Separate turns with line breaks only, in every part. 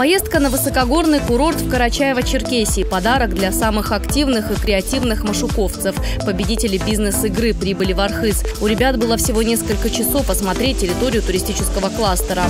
Поездка на высокогорный курорт в Карачаево-Черкесии – подарок для самых активных и креативных машуковцев. Победители бизнес-игры прибыли в Архыз. У ребят было всего несколько часов осмотреть территорию туристического кластера.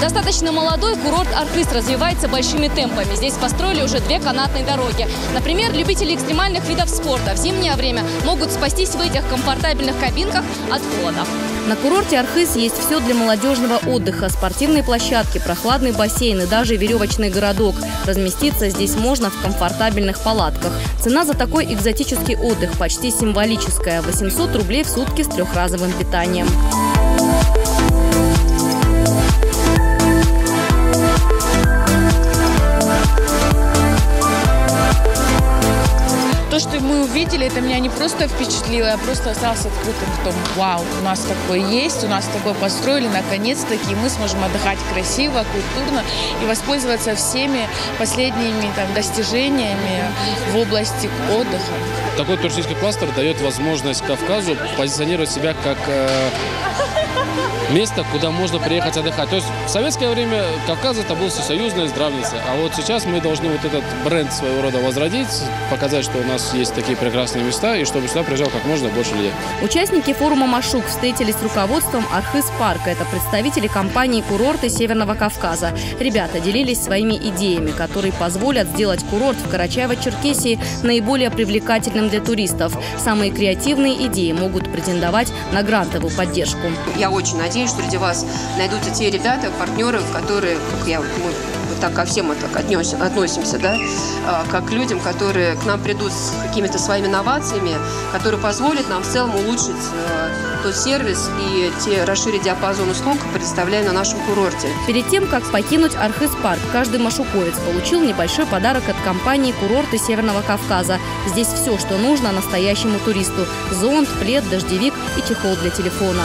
Достаточно молодой курорт Архыз развивается большими темпами. Здесь построили уже 2 канатные дороги. Например, любители экстремальных видов спорта в зимнее время могут спастись в этих комфортабельных кабинках от холода. На курорте Архыз есть все для молодежного отдыха. Спортивные площадки, прохладный бассейн и даже веревочный городок. Разместиться здесь можно в комфортабельных палатках. Цена за такой экзотический отдых почти символическая – 800 рублей в сутки с 3-разовым питанием.
То, что мы увидели, это меня не просто впечатлило, я просто осталась открытым в том: вау, у нас такое есть, у нас такое построили, наконец-таки мы сможем отдыхать красиво, культурно и воспользоваться всеми последними достижениями в области отдыха.
Такой туристический кластер дает возможность Кавказу позиционировать себя как место, куда можно приехать отдыхать. То есть в советское время Кавказ это был всесоюзная здравница, а вот сейчас мы должны вот этот бренд своего рода возродить, показать, что у нас есть такие прекрасные места и чтобы сюда приезжало как можно больше людей.
Участники форума «Машук» встретились с руководством Архыз парка. Это представители компании «Курорты Северного Кавказа». Ребята делились своими идеями, которые позволят сделать курорт в Карачаево-Черкесии наиболее привлекательным для туристов. Самые креативные идеи могут претендовать на грантовую поддержку.
Я очень надеюсь, что среди вас найдутся те ребята, партнеры, которые, мы так ко всем так относимся, да, как к людям, которые к нам придут с какими-то своими инновациями, которые позволят нам в целом улучшить тот сервис и расширить диапазон услуг, предоставляемых на нашем курорте.
Перед тем, как покинуть Архыз парк, каждый машуковец получил небольшой подарок от компании «Курорты Северного Кавказа». Здесь все, что нужно настоящему туристу: зонт, плед, дождевик и чехол для телефона.